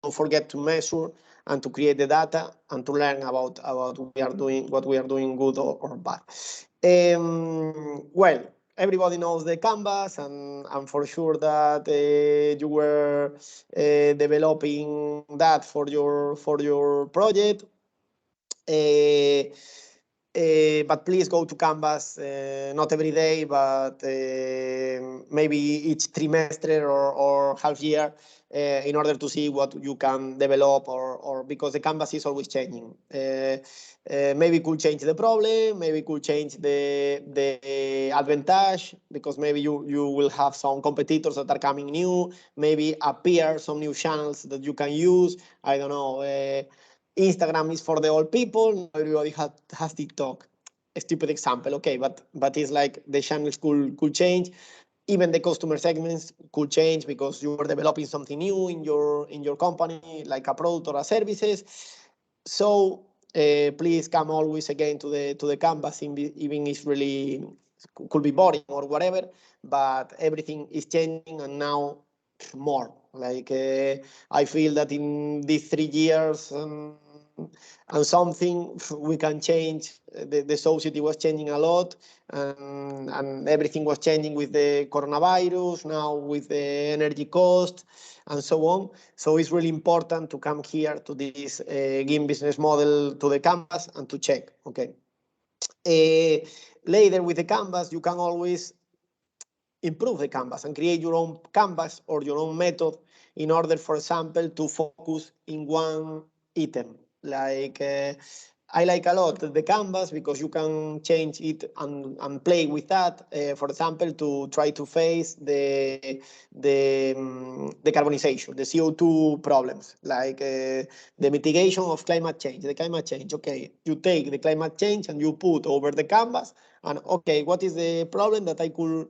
don't forget to measure and to create the data and to learn about what we are doing good or bad. Well, everybody knows the canvas, and for sure that you were developing that for your project. But please go to Canvas, not every day, but maybe each trimester or half year, in order to see what you can develop, or because the Canvas is always changing. Maybe could change the problem, maybe could change the advantage, because maybe you will have some competitors that are coming new, maybe appear some new channels that you can use. I don't know. Instagram is for the old people. Everybody has TikTok. A stupid example, okay, but it's like the channels could change. Even the customer segments could change because you are developing something new in your company, like a product or a services. So please come always again to the canvas, even if really could be boring or whatever. But everything is changing, and now more. Like I feel that in these 3 years and something, we can change. The society was changing a lot, and everything was changing with the coronavirus, now with the energy cost, and so on. So it's really important to come here to this game business model, to the canvas, and to check. Okay. Later with the canvas, you can always improve the canvas and create your own canvas or your own method in order, for example, to focus in one item. Like I like a lot the canvas because you can change it and play with that. For example, to try to face the decarbonization, the CO2 problems, like the mitigation of climate change. The climate change, okay, you take the climate change and you put over the canvas, and okay, what is the problem that I could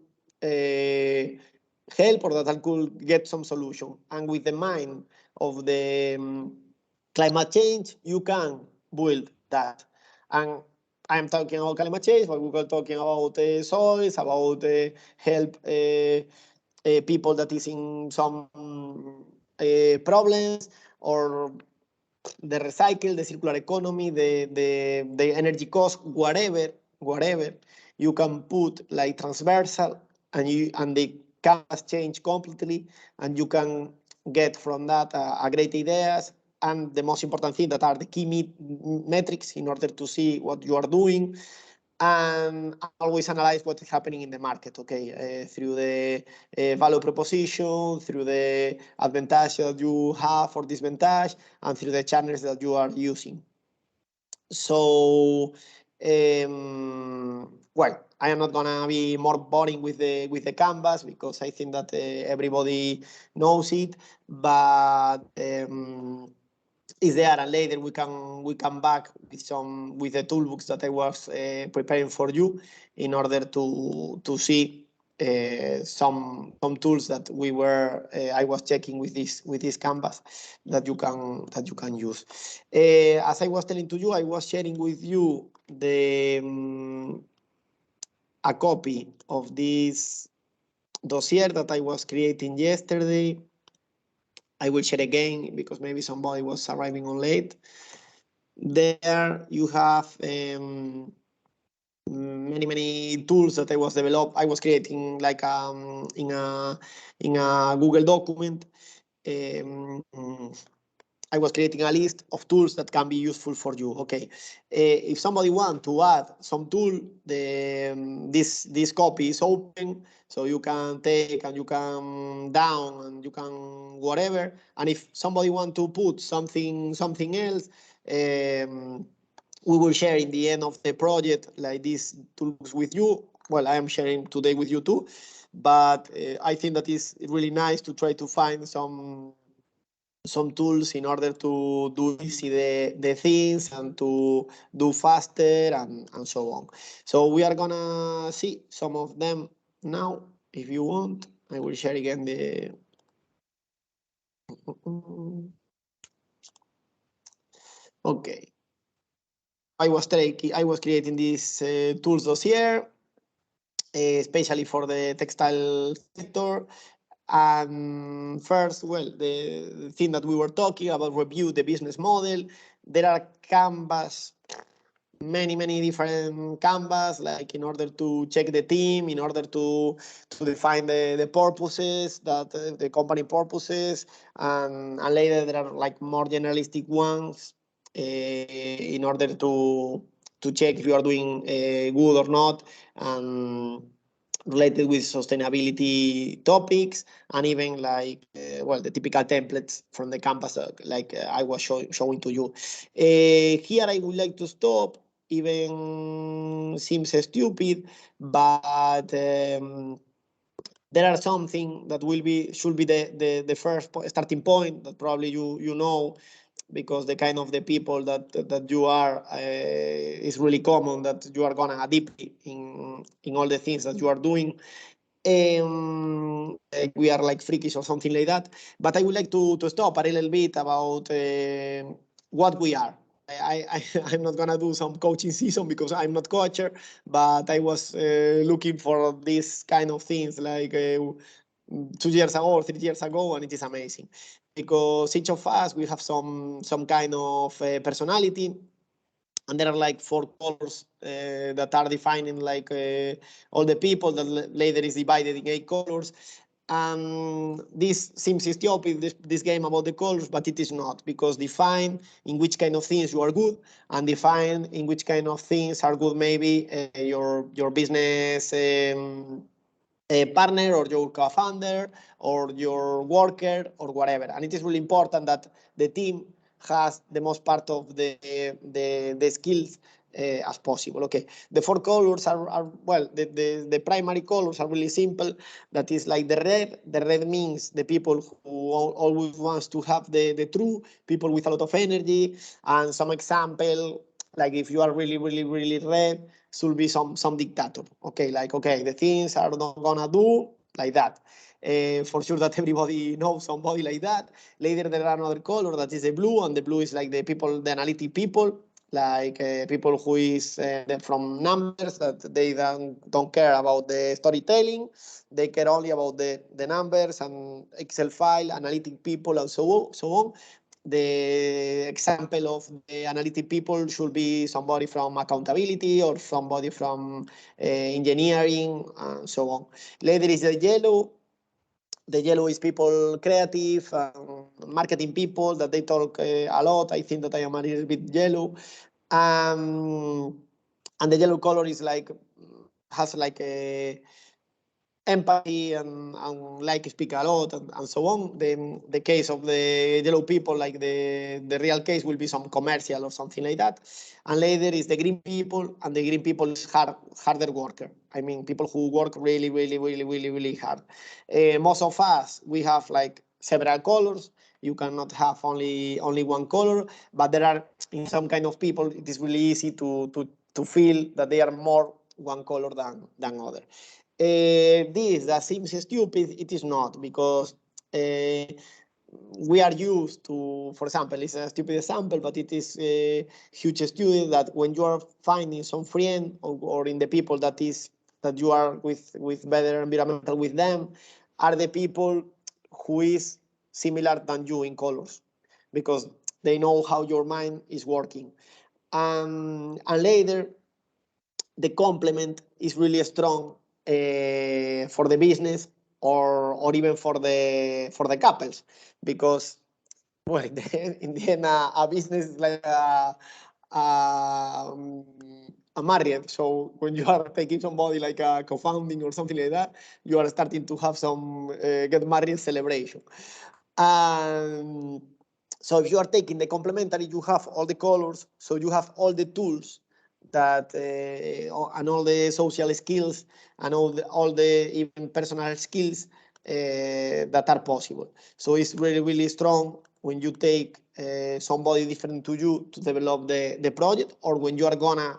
help, or that I could get some solution? And with the mind of the climate change, you can build that. And I'm talking about climate change, but we're talking about soils, about help people that is in some problems, or the recycle, the circular economy, the energy cost, whatever you can put like transversal, and the canvas change completely, and you can get from that a great ideas, and the most important thing, that are the key metrics in order to see what you are doing, and always analyze what is happening in the market, okay, through the value proposition, through the advantage that you have or disadvantage, and through the channels that you are using. So, well, I am not gonna be more boring with the canvas, because I think that everybody knows it, but is there, and later we come back with the toolbox that I was preparing for you, in order to see some tools that I was checking with this canvas that you can use. As I was telling to you, I was sharing with you a copy of this dossier that I was creating yesterday. I will share again because maybe somebody was arriving on late. There you have many tools that I was creating, like in a Google document. I was creating a list of tools that can be useful for you. Okay, if somebody wants to add some tool, this copy is open, so you can take and you can down and you can whatever. And if somebody wants to put something else, we will share in the end of the project, like this tools with you. Well, I am sharing today with you too, but I think that is really nice to try to find some tools in order to do easy the things, and to do faster, and so on. So we are gonna see some of them now. If you want, I will share again the okay. I was creating this tools dossier, especially for the textile sector. And first, well, the thing that we were talking about, review the business model. There are canvas, many different canvas, like in order to check the team, in order to define the purposes, that the company purposes, and later there are like more generalistic ones in order to check if you are doing good or not, and related with sustainability topics, and even like, well, the typical templates from the campus, like I was showing to you. Here I would like to stop. Even seems stupid, but there are something that should be the first starting point that probably you know, because the kind of the people that you are is really common, that you are gonna deeply in all the things that you are doing. Like we are like freakish or something like that. But I would like to stop a little bit about what we are. I'm not gonna do some coaching season because I'm not coacher, but I was looking for this kind of things like 2 years ago or 3 years ago, and it is amazing because each of us, we have some kind of personality, and there are like 4 colors that are defining like all the people, that later is divided in 8 colors. And this seems stupid, this game about the colors, but it is not, because define in which kind of things you are good, and define in which kind of things are good maybe your business partner or your co-founder or your worker or whatever. And it is really important that the team has the most part of the skills as possible. Okay, the 4 colors are well, the primary colors are really simple. That is like the red. The red means the people who always wants to have the true, people with a lot of energy. And some example, like if you are really red, should be some dictator. Okay, like, okay, the things are not gonna do like that. For sure that everybody knows somebody like that. Later there are another color that is the blue, and the blue is like the people, the analytic people, like people who is from numbers, that they don't care about the storytelling. They care only about the numbers and Excel file, analytic people, and so on. The example of the analytic people should be somebody from accountability or somebody from engineering, and so on. Later is the yellow. The yellow is people creative, marketing people, that they talk a lot. I think that I am a little bit yellow. And the yellow color is like, has like a empathy and like speak a lot, and so on. The case of the yellow people, like the real case will be some commercial or something like that. And later is the green people, and the green people is harder worker. I mean, people who work really hard. Most of us, we have like several colors. You cannot have only one color, but there are, in some kind of people, it is really easy to feel that they are more one color than other. This that seems stupid, it is not, because we are used to, for example, it's a stupid example, but it is a huge study that when you are finding some friend, or in the people that you are with better environmental with them, are the people who is similar than you in colors, because they know how your mind is working. And later, the complement is really strong for the business, or even for the couples, because, well, in the end, a business is like a marriage. So when you are taking somebody like a co-founding or something like that, you are starting to have some get married celebration. And so if you are taking the complementary, you have all the colors, so you have all the tools that and all the social skills, and all the even personal skills that are possible. So it's really strong when you take somebody different to you to develop the project, or when you are gonna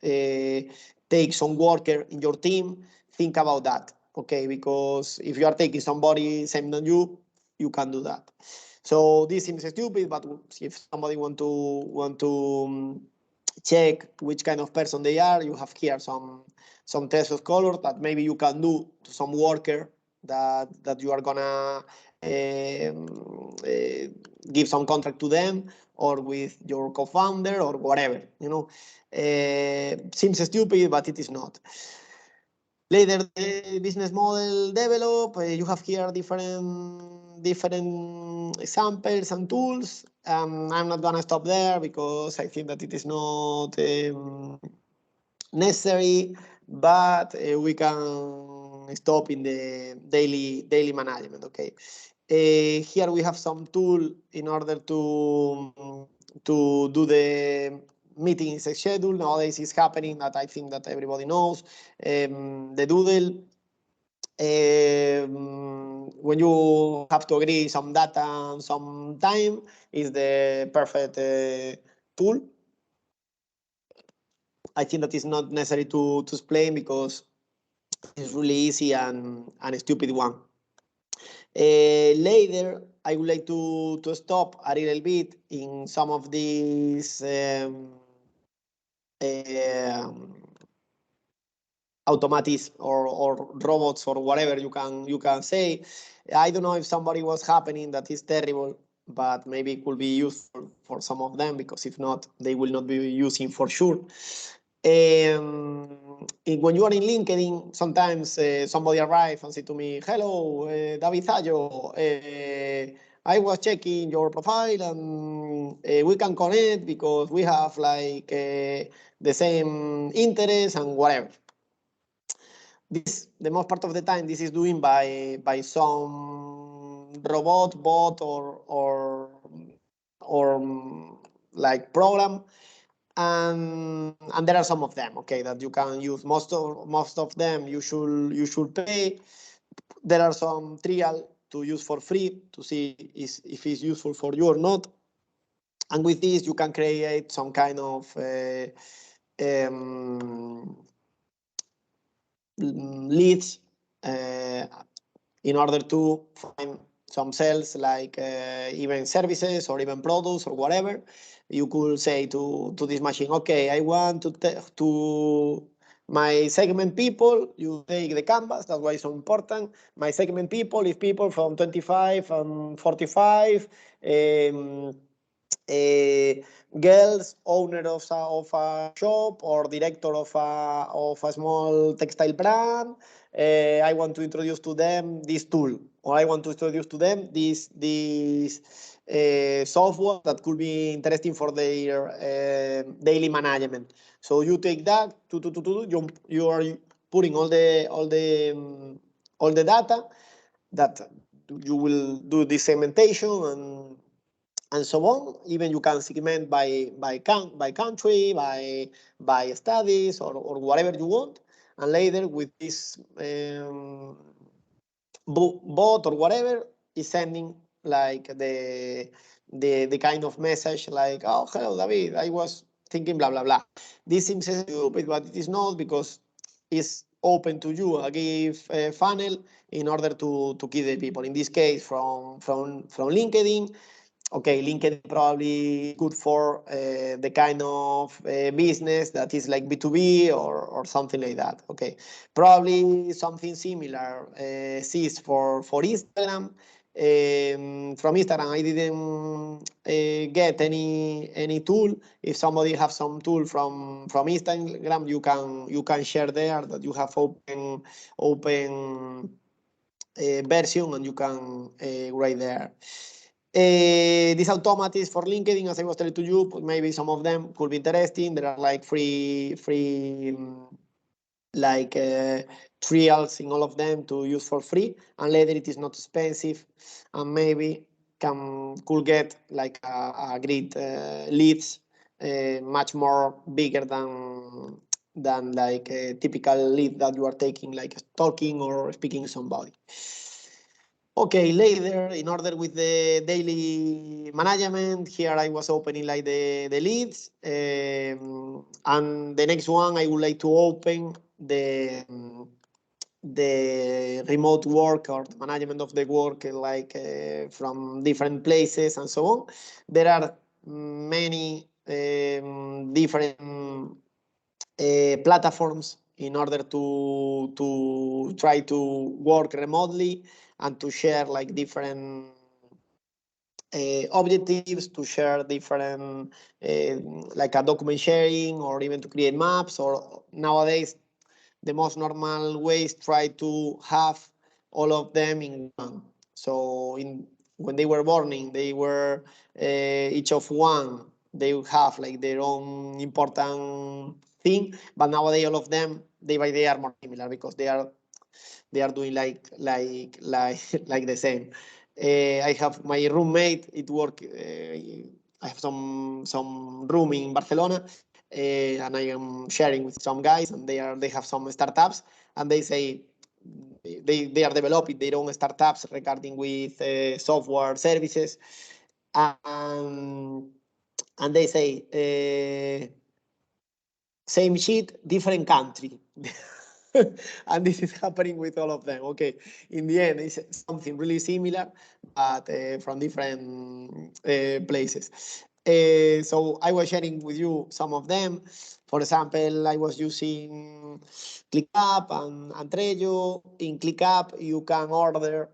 take some worker in your team. Think about that, okay? Because if you are taking somebody same than you can do that. So this seems stupid, but if somebody want to check which kind of person they are, you have here some test of color that maybe you can do to some worker that you are gonna give some contract to them, or with your co-founder, or whatever, you know. Seems stupid, but it is not. Later, the business model develop. You have here different examples and tools. I'm not gonna stop there because I think that it is not necessary, but we can stop in the daily management. Okay. Here we have some tool in order to do the meeting schedule. Nowadays is happening that I think that everybody knows. The doodle. When you have to agree some data and some time, is the perfect tool. I think that is not necessary to explain because it's really easy and a stupid one. Later, I would like to stop a little bit in some of these automatics or robots or whatever you can say. I don't know if somebody was happening that is terrible, but maybe it could be useful for some of them, because if not, they will not be using for sure. When you are in LinkedIn, sometimes somebody arrives and say to me, "Hello, David Zayo, I was checking your profile and we can connect because we have like the same interests and whatever." This, the most part of the time, this is doing by some bot or like program. And there are some of them, okay, that you can use. Most of them you should pay. There are some trial to use for free to see if it's useful for you or not. And with this, you can create some kind of leads in order to find some sales, like even services or even products or whatever. You could say to this machine, okay, I want to my segment people, you take the canvas, that's why it's so important. My segment people is people from 25 and 45, girls, owner of a shop or director of a small textile brand. I want to introduce to them this tool, or I want to introduce to them this software that could be interesting for their daily management. So you take that, you are putting all the data that you will do the segmentation and so on. Even you can segment by country, by studies, or whatever you want. And later, with this bot or whatever, is sending like the kind of message like, "Oh, hello, David, I was thinking blah blah blah." This seems stupid, but it is not, because it's open to you a give funnel in order to keep the people. In this case, from LinkedIn. Okay, LinkedIn probably good for the kind of business that is like B2B or something like that. Okay, probably something similar sees for Instagram. From Instagram, I didn't get any tool. If somebody have some tool from Instagram, you can share there that you have open version, and you can write there. These automatics for LinkedIn, as I was telling to you, maybe some of them could be interesting. There are like free like trials in all of them to use for free, and later it is not expensive, and maybe could get like a great leads, much more bigger than like a typical lead that you are taking, like talking or speaking to somebody. Okay, later, in order with the daily management, here I was opening like the leads. And the next one, I would like to open the remote work or the management of the work, like from different places and so on. There are many different platforms in order to try to work remotely and to share like different objectives, to share different like a document sharing, or even to create maps. Or nowadays the most normal way is try to have all of them in one. So when they were born, they were each of one. They have like their own important thing, but nowadays all of them day by day are more similar because they are doing like the same. I have my roommate. It work. I have some room in Barcelona, and I am sharing with some guys, and they have some startups, and they say they are developing their own startups regarding with software services, and they say same shit, different country. And this is happening with all of them. Okay, in the end, it's something really similar, but from different places. So I was sharing with you some of them. For example, I was using ClickUp and Trello. In ClickUp, you can order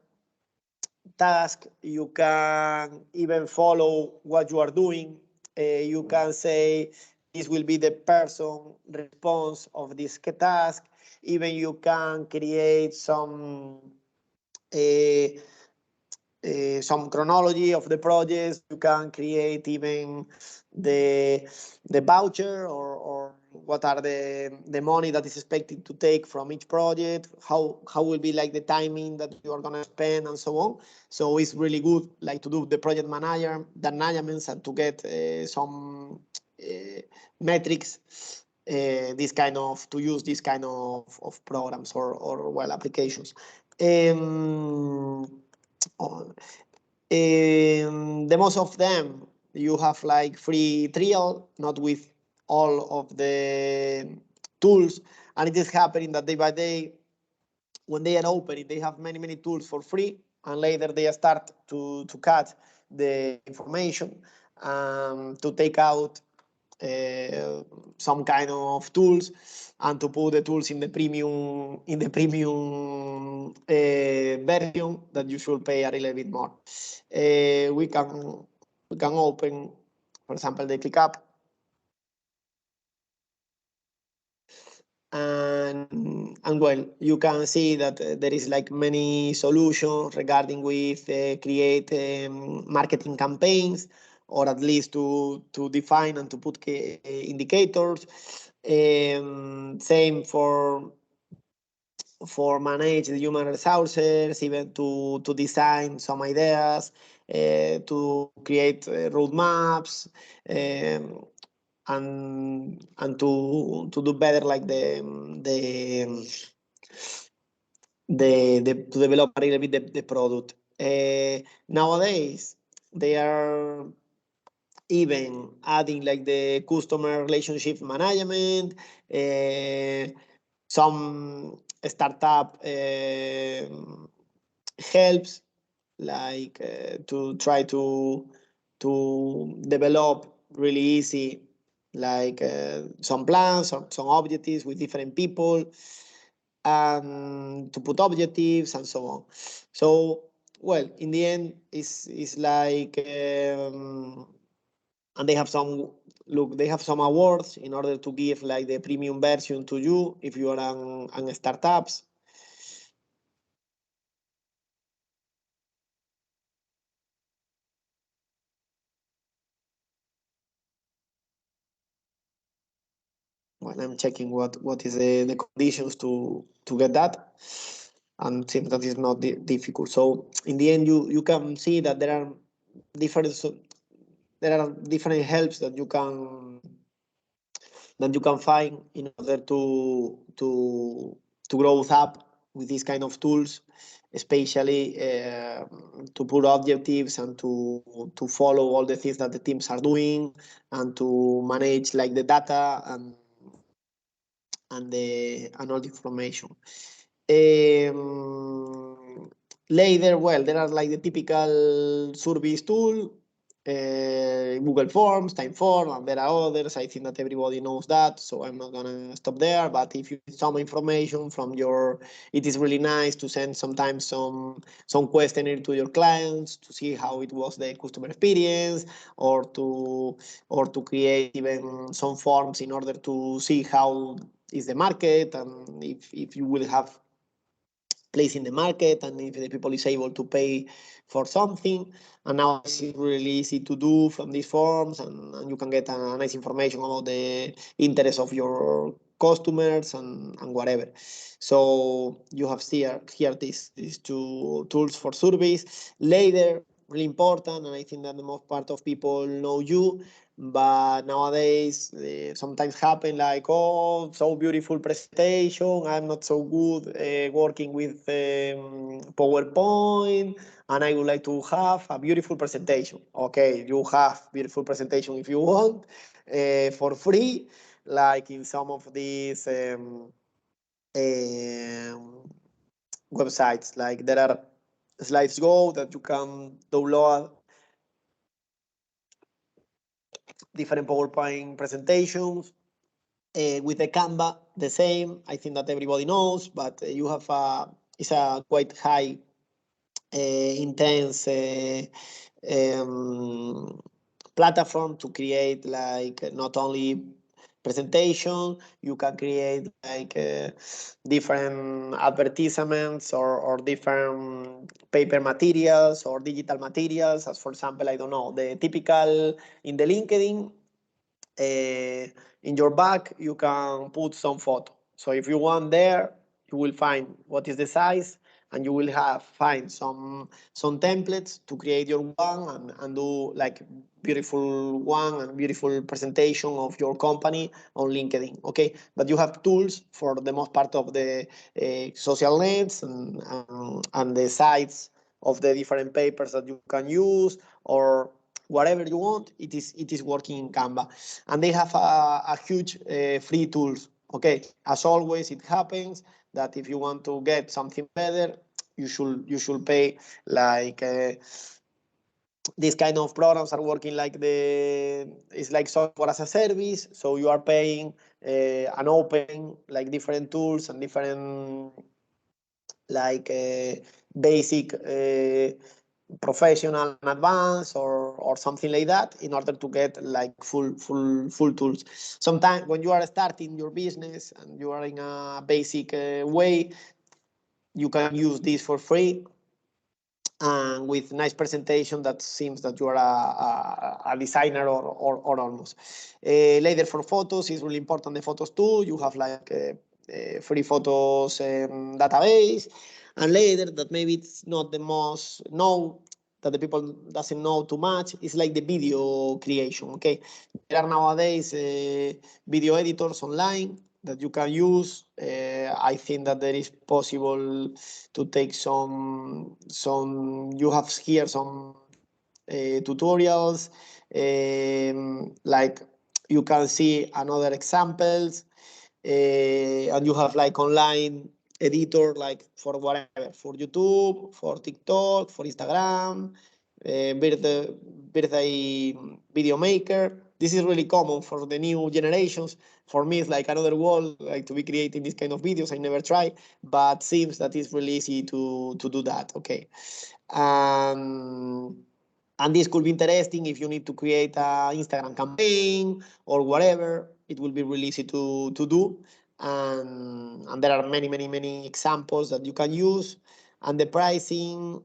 task. You can even follow what you are doing. You can say this will be the person response of this task. Even you can create some chronology of the projects. You can create even the voucher, or what are the money that is expected to take from each project, how will be like the timing that you are going to spend, and so on. So it's really good like to do the project management and to get some metrics, this kind of to use this kind of programs or well applications. The most of them you have like free trial, not with all of the tools, and it is happening that day by day when they are opening they have many tools for free, and later they start to cut the information, to take out some kind of tools, and to put the tools in the premium version that you should pay a little bit more. We can open, for example, the ClickUp, and well, you can see that there is like many solutions regarding with create marketing campaigns, or at least to define and to put indicators. Same for manage the human resources, even to design some ideas, to create roadmaps, and to do better like to develop a little bit the product. Nowadays they are even adding like the customer relationship management, some startup helps like to try to develop really easy like some plans or some objectives with different people, and to put objectives and so on. So well, in the end is like and they have some they have some awards in order to give like the premium version to you if you are on startups. Well, I'm checking what is the conditions to get that, and seems that is not difficult. So in the end, you can see that there are different helps that you can find in order to grow up with these kind of tools, especially to put objectives and to follow all the things that the teams are doing, and to manage like the data and all the information. Later, well, there are like the typical service tool, Google Forms, Timeform, and there are others. I think that everybody knows that, so I'm not gonna stop there. But if you need some information from your, it is really nice to send sometimes some questionnaire to your clients to see how it was the customer experience, or to create even some forms in order to see how is the market, and if you will have place in the market, and if the people is able to pay for something. And now it's really easy to do from these forms, and you can get a nice information about the interest of your customers and whatever. So you have here these two tools for surveys. Later, really important, and I think that the most part of people know you, but nowadays sometimes happen like, oh, so beautiful presentation, I'm not so good working with PowerPoint, and I would like to have a beautiful presentation. Okay, you have beautiful presentation if you want, for free, like in some of these websites. Like there are Slides Go that you can download different PowerPoint presentations. With the Canva, the same. I think that everybody knows, but you have it's a quite high, intense platform to create like not only presentation, you can create like different advertisements, or different paper materials or digital materials, as for example, I don't know, the typical in the LinkedIn, in your back, you can put some photo. So if you want there, you will find what is the size, and you will find some templates to create your one, and do like beautiful one and beautiful presentation of your company on LinkedIn. Okay, but you have tools for the most part of the social nets, and the sites of the different papers that you can use, or whatever you want. It is working in Canva, and they have a huge free tools. Okay, as always, it happens that if you want to get something better, you should pay. Like these kind of programs are working like it's like software as a service. So you are paying and opening like different tools and different like basic, professional and advanced, or something like that, in order to get like full tools. Sometimes when you are starting your business and you are in a basic way, you can use this for free, and with nice presentation that seems that you are a designer, or almost. Later, for photos, is really important, the photos too. You have like free photos database. And later, that maybe it's not the most that the people doesn't know too much, is like the video creation. Okay, there are nowadays video editors online that you can use. I think that there is possible to take some you have here some tutorials, like you can see another examples, and you have like online editor, like for whatever, for YouTube, for TikTok, for Instagram, birthday video maker. This is really common for the new generations. For me, it's like another world, like to be creating this kind of videos. I never try, but seems that it's really easy to do that. Okay. And this could be interesting if you need to create an Instagram campaign or whatever. It will be really easy to do. And there are many examples that you can use. And the pricing,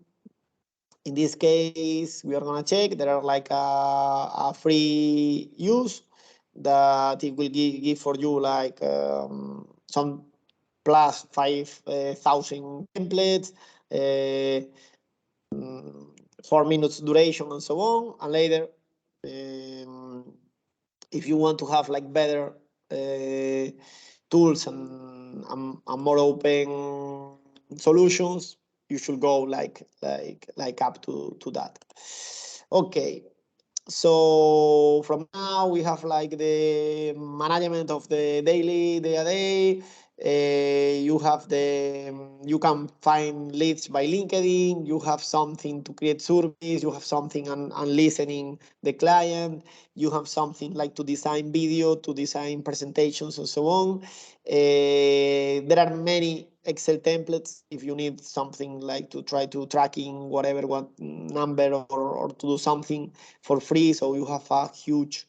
in this case, we are gonna check. There are like a free use that it will give for you like some plus 5,000 templates, 4 minutes duration, and so on. And later, if you want to have like better tools and more open solutions, you should go like up to that. Okay, so from now we have like the management of the daily day-to-day. You have you can find leads by LinkedIn. You have something to create surveys. You have something on listening the client. You have something like to design video, to design presentations, and so on. There are many Excel templates if you need something like to try to tracking whatever what number or to do something for free. So you have a huge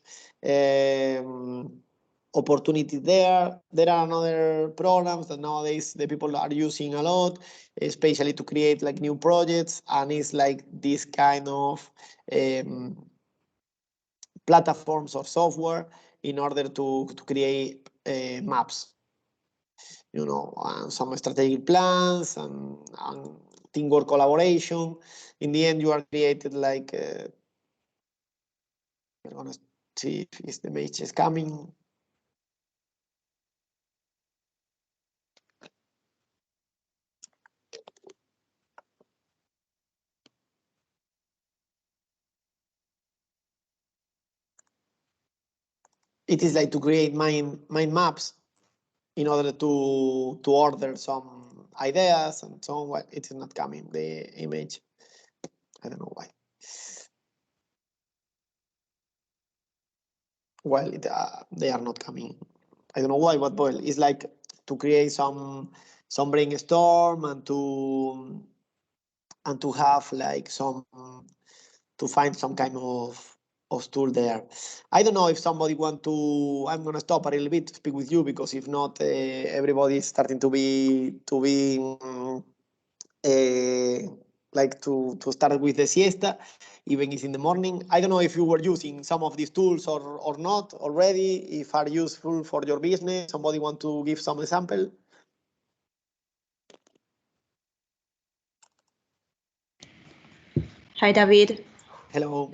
opportunity there. There are another programs that nowadays the people are using a lot, especially to create like new projects, and it's like this kind of platforms or software in order to create maps, you know, and some strategic plans and teamwork collaboration. In the end, you are created like, we're gonna see if the image is coming. It is like to create mind maps in order to order some ideas and so on. Well, it is not coming, the image. I don't know why. Well, they are not coming. I don't know why, but well, it's like to create some brainstorm and to have like some to find some kind of tool there. I don't know if somebody want to. I'm gonna stop a little bit to speak with you, because if not, everybody is starting to be like to start with the siesta, even if in the morning. I don't know if you were using some of these tools or not already. If are useful for your business. Somebody want to give some example? Hi, David. Hello.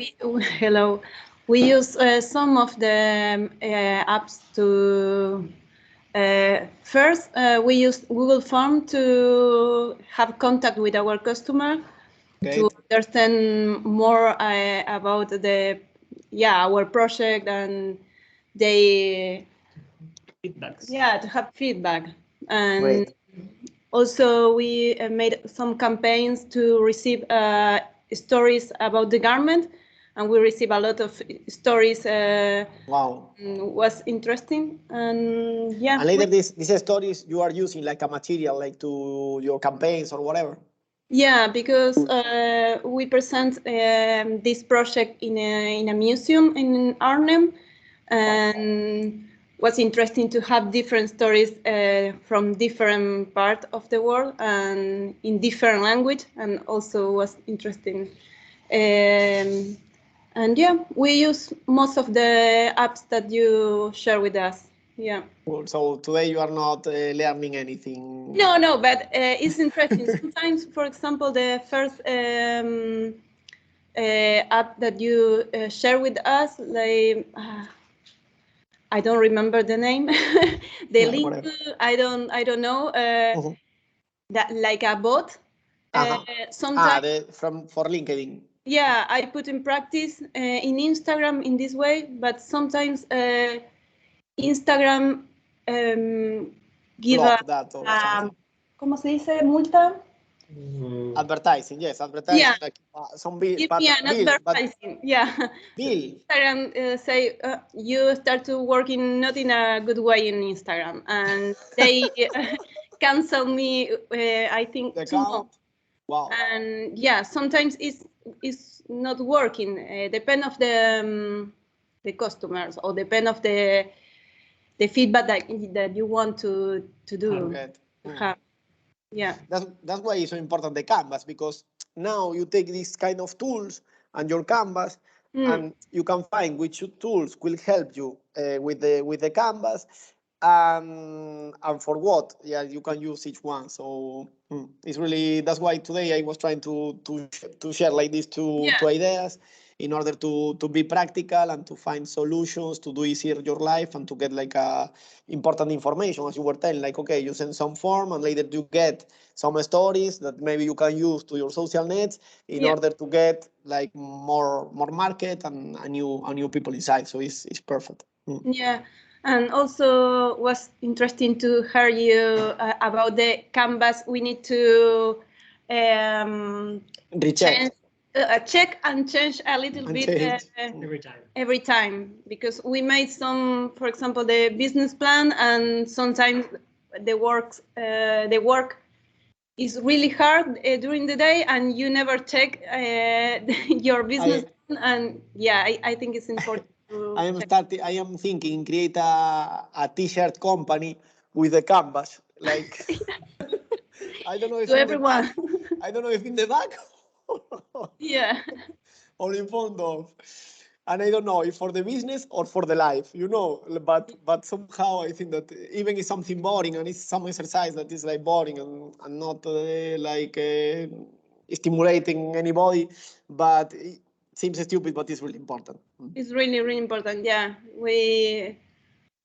Hello. We use some of the apps to first we use Google Form to have contact with our customer, to understand more about our project, and they Feedbacks. Yeah, to have feedback. And Great. also we made some campaigns to receive stories about the garment, and we receive a lot of stories. Wow. Was interesting, and yeah. And later these stories you are using like a material, like to your campaigns or whatever. Yeah, because we present this project in a museum in Arnhem, and was interesting to have different stories from different part of the world and in different language, and also was interesting. And yeah, we use most of the apps that you share with us. Yeah. Cool. So today you are not learning anything. No, but it's interesting. Sometimes, for example, the first app that you share with us, like I don't remember the name. The link, Whatever. I don't know. That like a bot. Sometimes for LinkedIn. Yeah, I put in practice in Instagram in this way, but sometimes Instagram give that or something. ¿cómo se dice? Multa. Advertising, yes, advertising. Yeah. Like some bill, Give but me an bill, but advertising. Yeah. bill. Instagram say you start to work not in a good way in Instagram, and they cancel me. I think The 2 account. months. Wow. And yeah, sometimes it's not working. Depend of the customers, or depend of the feedback that you want to do. Have. Yeah. That's why it's so important, the canvas, because now you take these kind of tools and your canvas, and you can find which tools will help you with the canvas, and for what you can use each one. So it's really, that's why today I was trying to share like these two ideas in order to be practical and to find solutions to do easier your life and to get like important information, as you were telling, like, okay, you send some form and later you get some stories that maybe you can use to your social nets in order to get like more market and a new people inside. So it's perfect. Yeah, And also was interesting to hear you about the canvas. We need to Recheck. Check and change a little bit every time, because we made some, for example, the business plan, and sometimes the work is really hard during the day, and you never check your business plan. And yeah, I think it's important. I am thinking create a t-shirt company with a canvas, like I don't know if to everyone. I don't know if in the back Yeah. or in front of, and I don't know if for the business or for the life, you know. But somehow I think that even if something boring and it's some exercise that is like boring and not stimulating anybody, but it seems stupid, but it's really important. It's really, really important. Yeah, we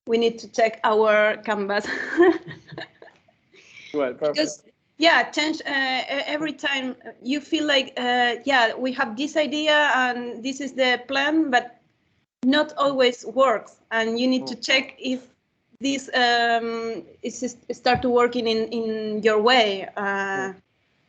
need to check our canvas. Well, perfect. Because yeah, change every time you feel like yeah, we have this idea and this is the plan, but not always works, and you need to check if this is start to working in your way.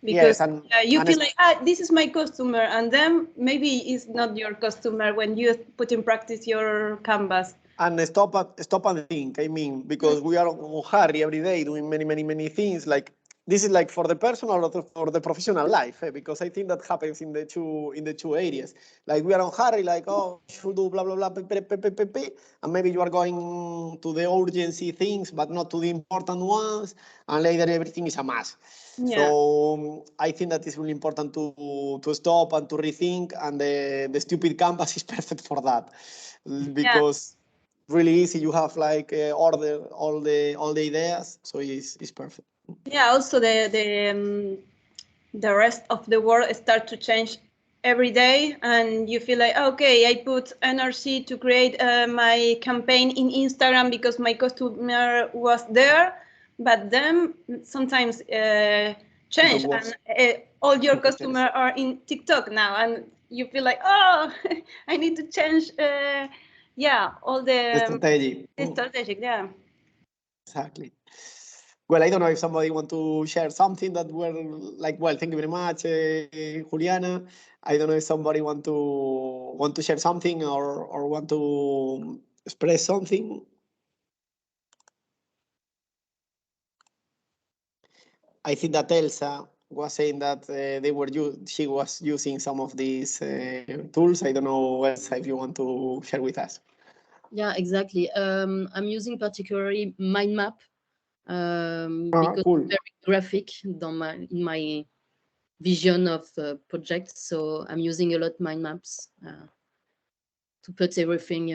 Because yes, you feel like this is my customer, and then maybe it's not your customer when you put in practice your canvas. And stop and think. I mean, because we are on hurry every day doing many things. Like this is like for the personal or for the professional life. Because I think that happens in the two areas. Like we are on hurry, like should do blah blah blah, and maybe you are going to the urgency things, but not to the important ones, and later everything is a mess. Yeah. So I think that it's really important to stop and to rethink, and the stupid canvas is perfect for that, because really easy. You have like order all the ideas, so it's perfect. Yeah. Also, the rest of the world start to change every day, and you feel like, okay, I put energy to create my campaign in Instagram because my customer was there, but then sometimes change, and all your customers are in TikTok now, and you feel like, oh, I need to change. Yeah, all the strategy. Strategic, yeah. Exactly. Well, I don't know if somebody want to share something that were like, well, thank you very much, Juliana. I don't know if somebody want to share something or want to express something. I think that Elsa was saying that she was using some of these tools. I don't know, Elsa, if you want to share with us. Yeah, exactly. I'm using particularly mind map because cool. it's very graphic in my vision of projects. So I'm using a lot mind maps to put everything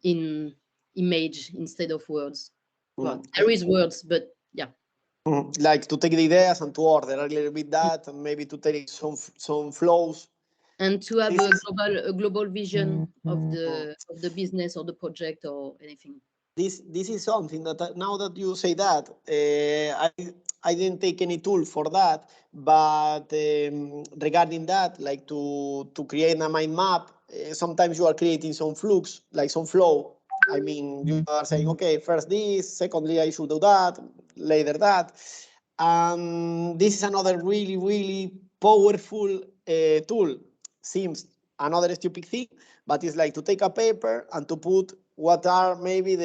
in image instead of words. Well, there is words, but yeah. Like to take the ideas and to order a little bit that, and maybe to take some flows. And to have a global vision of the business or the project or anything. This is something that now that you say that, I didn't take any tool for that, but regarding that, like to create a mind map, sometimes you are creating some flux, like some flow. I mean, you are saying, okay, first this, secondly, I should do that, later that. This is another really powerful tool. Seems another stupid thing, but it's like to take a paper and to put what are maybe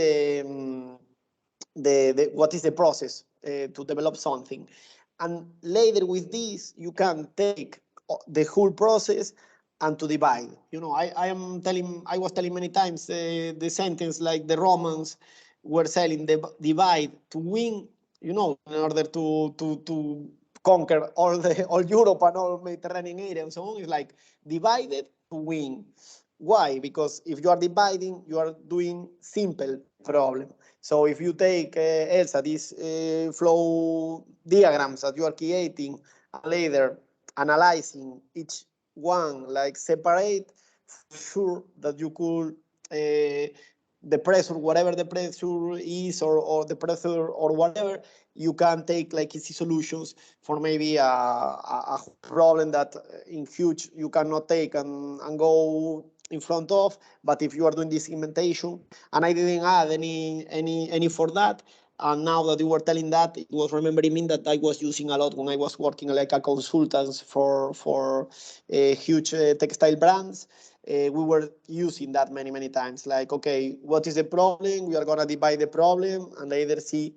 what is the process to develop something. And later with this, you can take the whole process and to divide. You know, I was telling many times the sentence like the Romans were saying divide to win, you know, in order to conquer all Europe and all Mediterranean area and so on. It's like divided to win. Why? Because if you are dividing, you are doing simple problem. So if you take, Elsa, these flow diagrams that you are creating, and later analyzing each one, like separate, sure that you could, the pressure, whatever the pressure is, or the pressure or whatever, you can take like easy solutions for maybe a problem that in huge you cannot take and go in front of. But if you are doing this segmentation, and I didn't add any for that. And now that you were telling that, it was remembering me that I was using a lot when I was working like a consultant for huge textile brands. We were using that many times. Like, okay, what is the problem? We are gonna divide the problem and later see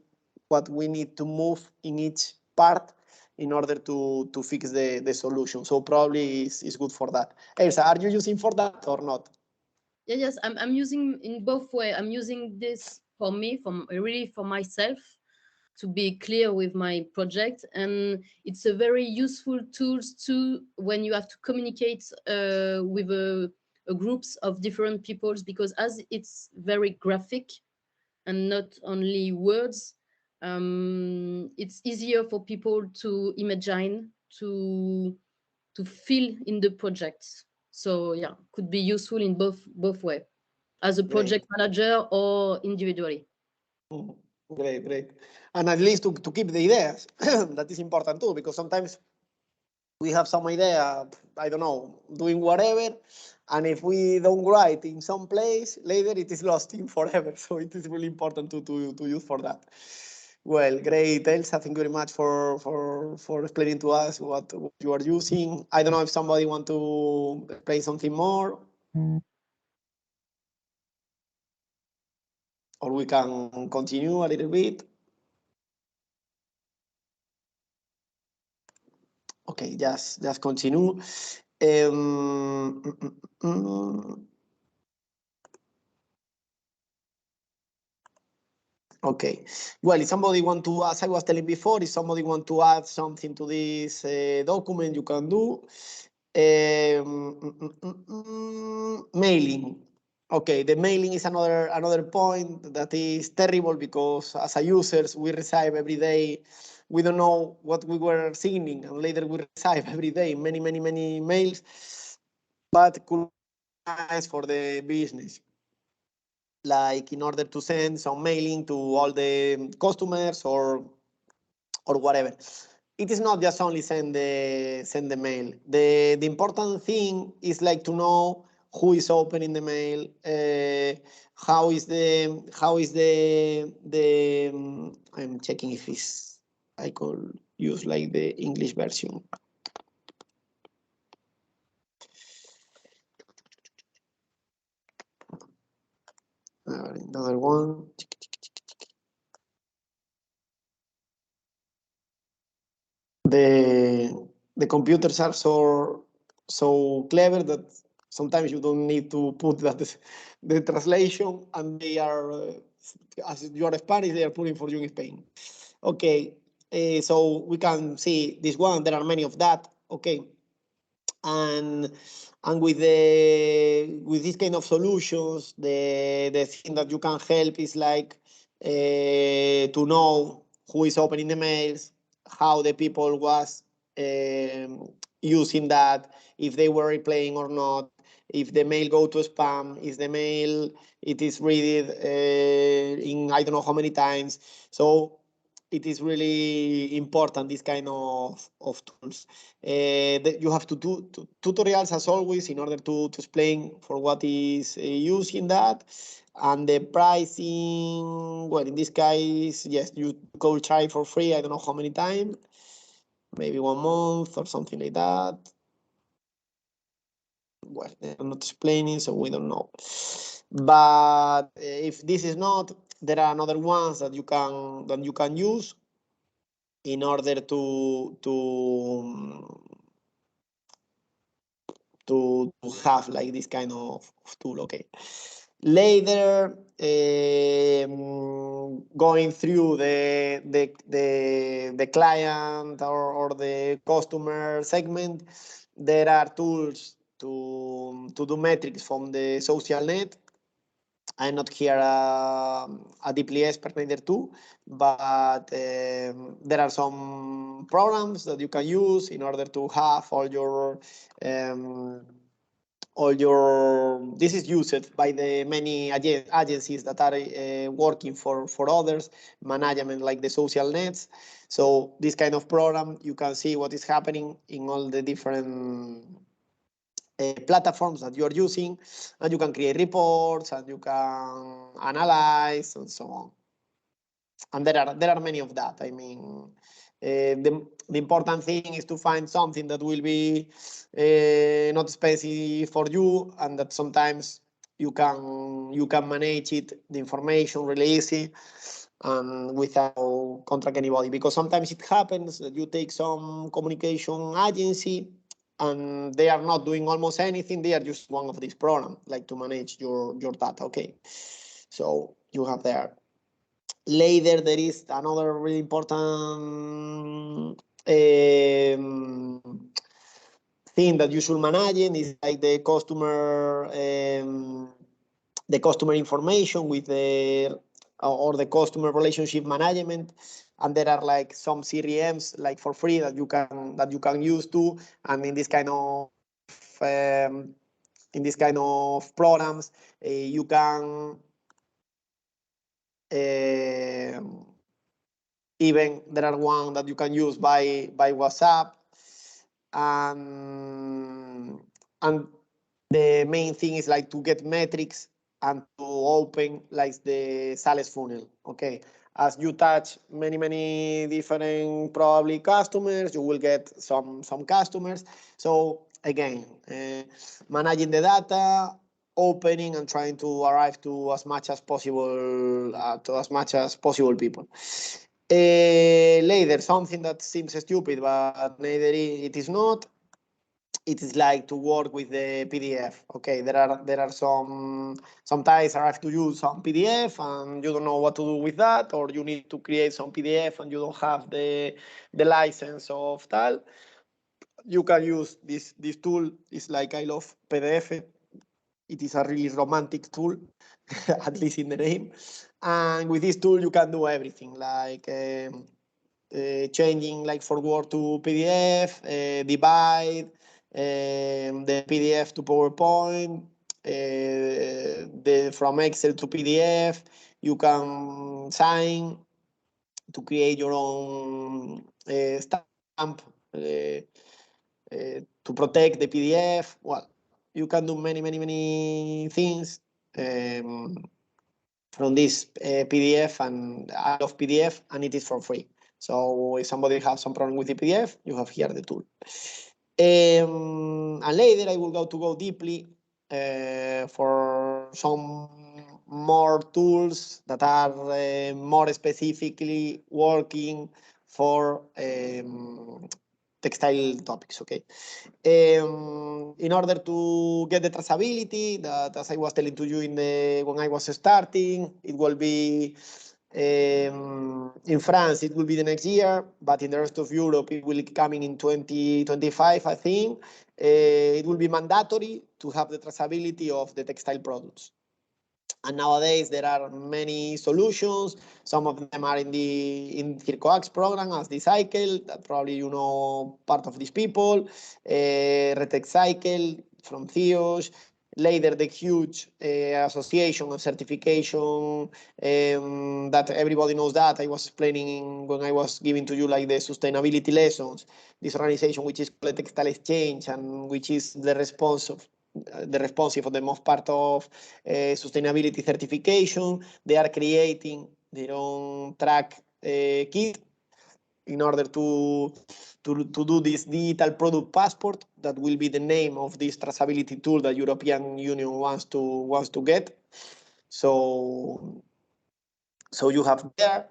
what we need to move in each part in order to fix the solution. So probably is good for that. Elsa, are you using for that or not? Yeah, yes, I'm using in both ways. I'm using this for me, really for myself, to be clear with my project, and it's a very useful tool too when you have to communicate with a groups of different peoples, because as it's very graphic and not only words, it's easier for people to imagine, to feel in the project. So yeah, could be useful in both way, as a project manager or individually. Great. And at least to keep the ideas, that is important too, because sometimes we have some idea, I don't know, doing whatever, and if we don't write in some place, later it is lost in forever. So it is really important to use for that. Well, great, Elsa. Thank you very much for explaining to us what you are using. I don't know if somebody want to explain something more. Or we can continue a little bit. Okay, just continue. Okay. Well, if somebody want to, as I was telling before, if somebody want to add something to this document, you can do. Mailing. Okay, the mailing is another point that is terrible, because as a users, we receive every day. We don't know what we were signing, and later we receive every day many mails. But could be nice for the business, like in order to send some mailing to all the customers or whatever. It is not just only send the mail. The important thing is like to know who is opening the mail, how is the I'm checking if I could use like the English version. Another one. The computers are so clever that sometimes you don't need to put the translation, and they are as you are Spanish, they are putting for you in Spain. Okay, so we can see this one. There are many of that. Okay, and with this kind of solutions, the thing that you can help is like to know who is opening the mails, how the people was using that, if they were replaying or not, if the mail go to spam, if the mail it is read in I don't know how many times. So it is really important, this kind of tools. That you have to do tutorials as always in order to explain for what is using that. And the pricing, well, in this case, yes, you go try for free. I don't know how many times, maybe 1 month or something like that. Well, they're not explaining, so we don't know. But if this is not, there are other ones that you can use in order to have like this kind of tool. Okay. Later, going through the client or the customer segment, there are tools to do metrics from the social net. I'm not here a deeply expert neither too, but there are some programs that you can use in order to have all your this is used by the many agencies that are working for others, management like the social nets. So this kind of program, you can see what is happening in all the different platforms that you are using, and you can create reports, and you can analyze, and so on. And there are many of that. I mean, the important thing is to find something that will be not expensive for you, and that sometimes you can manage it, the information really easy, and without contract anybody. Because sometimes it happens that you take some communication agency and they are not doing almost anything. They are just one of these programs, like to manage your data. Okay, so you have there. Later, there is another really important thing that you should manage, is like the customer information with the customer relationship management. And there are like some CRMs like for free that you can use too. And in this kind of programs, you can even there are one that you can use by WhatsApp, and the main thing is like to get metrics and to open like the sales funnel. Okay, as you touch many different probably customers, you will get some customers. So again, managing the data, opening, and trying to arrive to as much as possible people. Later, something that seems stupid, but neither it is not. It is like to work with the PDF. Okay, there are sometimes I have to use some PDF and you don't know what to do with that, or you need to create some PDF and you don't have the license of tal. You can use this tool. It's like I love PDF. It is a really romantic tool, at least in the name. And with this tool, you can do everything, like changing like for Word to PDF, divide the PDF to PowerPoint, from Excel to PDF. You can sign to create your own stamp to protect the PDF. Well, you can do many things from this PDF, and I love PDF, and it is for free. So if somebody has some problem with the PDF, you have here the tool. And later I will go deeply for some more tools that are more specifically working for textile topics. Okay. In order to get the traceability, that as I was telling to you when I was starting, it will be in France, it will be the next year, but in the rest of Europe, it will be coming in 2025, I think. It will be mandatory to have the traceability of the textile products. And nowadays there are many solutions. Some of them are in CirCoAX program as the cycle, that probably you know part of these people. Retech Cycle from Theos. Later, the huge association of certification that everybody knows that. I was explaining when I was giving to you like the sustainability lessons. This organization, which is called Textile Exchange, and which is the responsive for the most part of sustainability certification. They are creating their own track kit in order to do this digital product passport. That will be the name of this traceability tool that European Union wants to get. So you have there.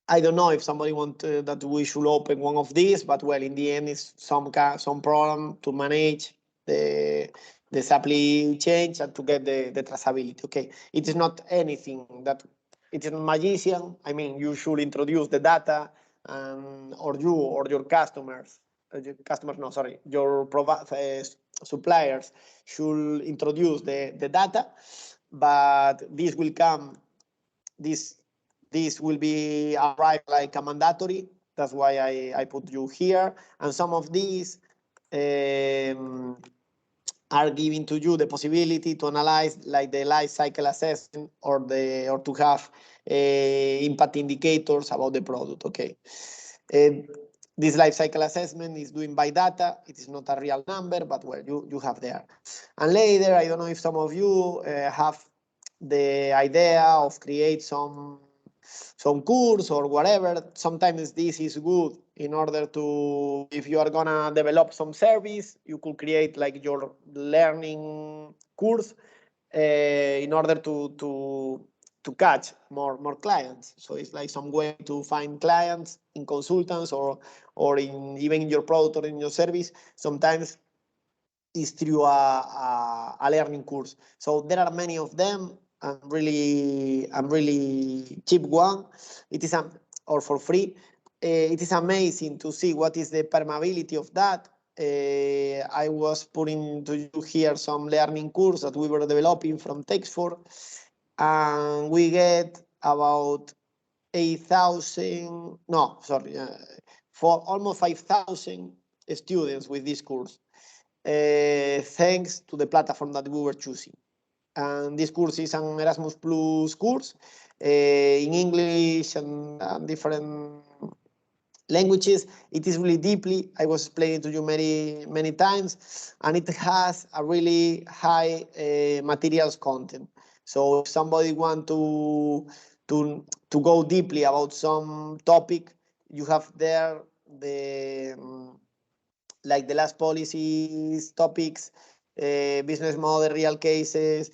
I don't know if somebody wants that we should open one of these, but well, in the end, it's some program to manage the supply chain and to get the traceability. Okay, it is not anything that it is magician. I mean, you should introduce the data, or you or your customers. Your suppliers should introduce the data, but this will come. This will be arrived like a mandatory. That's why I put you here. And some of these are giving to you the possibility to analyze like the life cycle assessment or to have impact indicators about the product. Okay. this life cycle assessment is doing by data. It is not a real number, but well, you have there. And later, I don't know if some of you have the idea of create some course or whatever. Sometimes this is good in order to, if you are gonna develop some service, you could create like your learning course in order to catch more clients. So it's like some way to find clients in consultants or in even in your product or in your service. Sometimes is through a learning course. So there are many of them. And really cheap one. It is or for free. It is amazing to see what is the permeability of that. I was putting to you here some learning course that we were developing from Textfor, and we get about 8,000, no, sorry, for almost 5,000 students with this course, thanks to the platform that we were choosing. And this course is an Erasmus Plus course in English and different languages. It is really deeply, I was explaining to you many times, and it has a really high materials content. So if somebody want to go deeply about some topic, you have there the like the last policies topics, business model, real cases,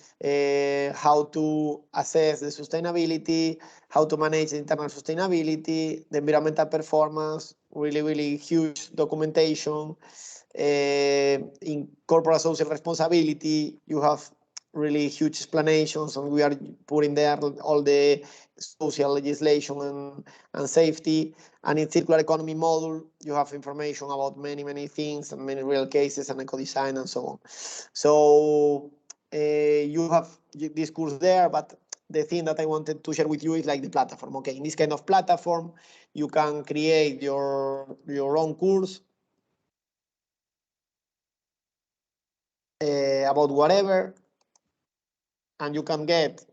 how to assess the sustainability, how to manage the internal sustainability, the environmental performance, really huge documentation. In corporate social responsibility, you have really huge explanations, and we are putting there all the social legislation and safety. And in circular economy module, you have information about many things and many real cases and eco-design and so on. So you have this course there, but the thing that I wanted to share with you is like the platform. Okay, in this kind of platform, you can create your own course about whatever, and you can get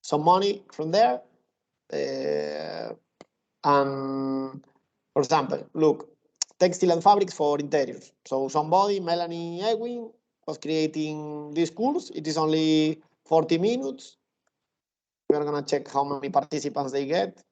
some money from there. And for example, look, textile and fabrics for interiors. So somebody, Melanie Ewing, was creating this course. It is only 40 minutes. We are gonna check how many participants they get.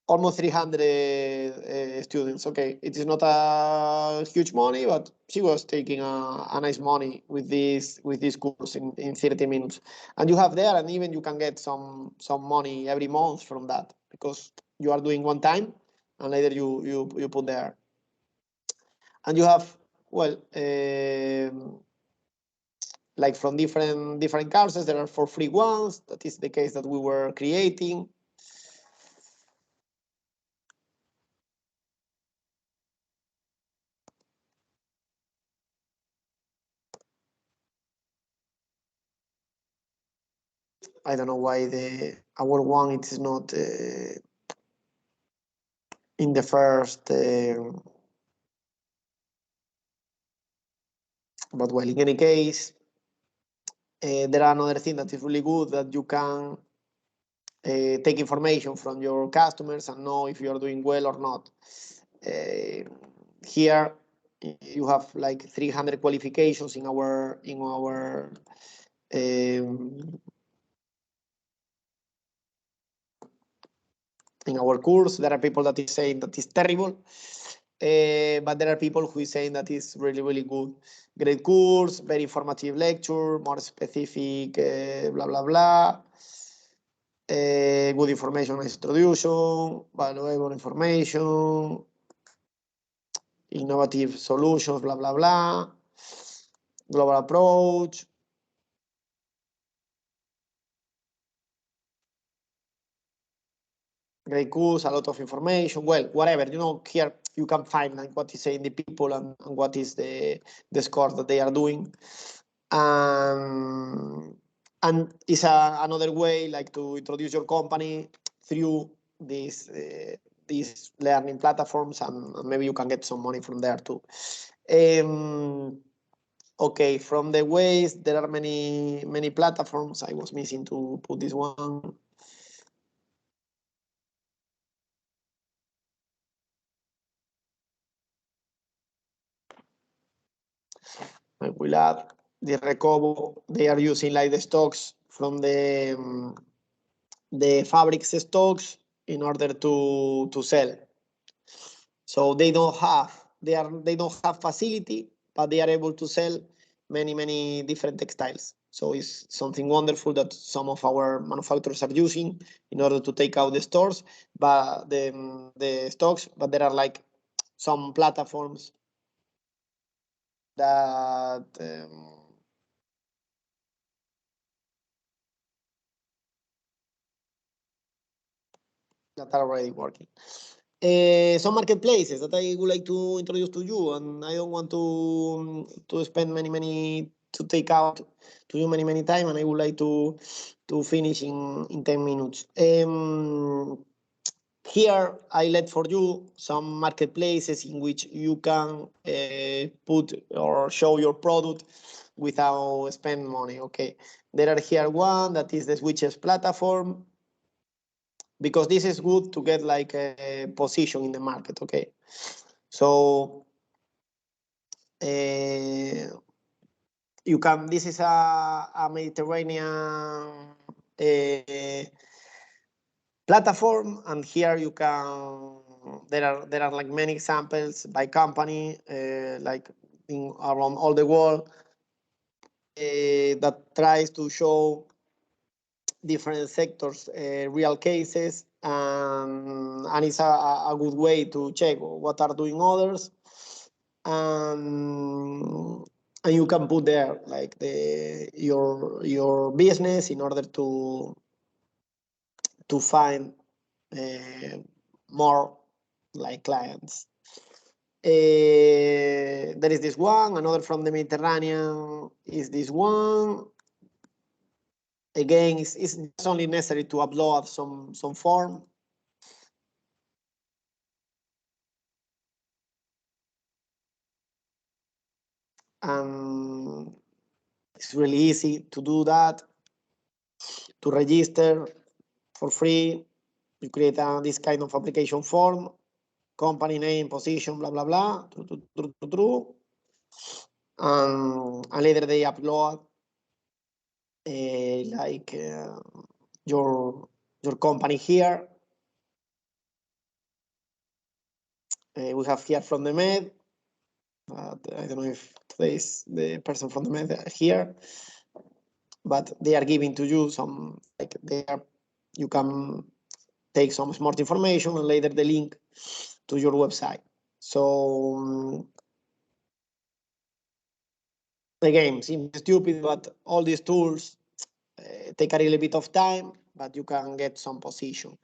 Almost 300 students. Okay, it is not a huge money, but she was taking a nice money with this course in 30 minutes. And you have there, and even you can get some money every month from that, because you are doing one time and later you put there. And you have, well, like from different courses, there are for free ones. That is the case that we were creating. I don't know why our one it is not in the first, but well, in any case, there are another thing that is really good, that you can take information from your customers and know if you are doing well or not. Here you have like 300 qualifications in our course. There are people that is saying that is terrible, but there are people who is saying that is really good. Great course, very informative lecture, more specific, blah blah blah. Good information introduction, valuable information, innovative solutions, blah blah blah. Global approach. Great course, a lot of information. Well, whatever, you know, here you can find like what is saying the people and what is the score that they are doing. And it's another way like to introduce your company through these learning platforms, and maybe you can get some money from there too. Okay, from the ways, there are many platforms. I was missing to put this one. I will add the Recobo. They are using like the stocks from the fabrics stocks in order to sell. So they don't have facility, but they are able to sell many different textiles. So it's something wonderful that some of our manufacturers are using in order to take out the stores, but the stocks. But there are like some platforms that that are already working. Some marketplaces that I would like to introduce to you, and I don't want to spend many to take out to you many time, and I would like to finish in 10 minutes. Here I let for you some marketplaces in which you can put or show your product without spend money. Okay, there are here one that is the Switches platform, because this is good to get like a position in the market. Okay, so you can, this is a Mediterranean platform, and here you can, there are like many examples by company, like around all the world, that tries to show different sectors, real cases, and it's a good way to check what are doing others, and you can put there like your business in order to find more like clients. There is this one, another from the Mediterranean is this one. Again, it's only necessary to upload some form. And it's really easy to do that, to register for free. You create this kind of application form, company name, position, blah, blah, blah, true. And later they upload like your company here. We have here from the Med, but I don't know if today is the person from the Med here, but they are giving to you some, like you can take some smart information and later the link to your website. So again, seems stupid, but all these tools take a little bit of time, but you can get some position.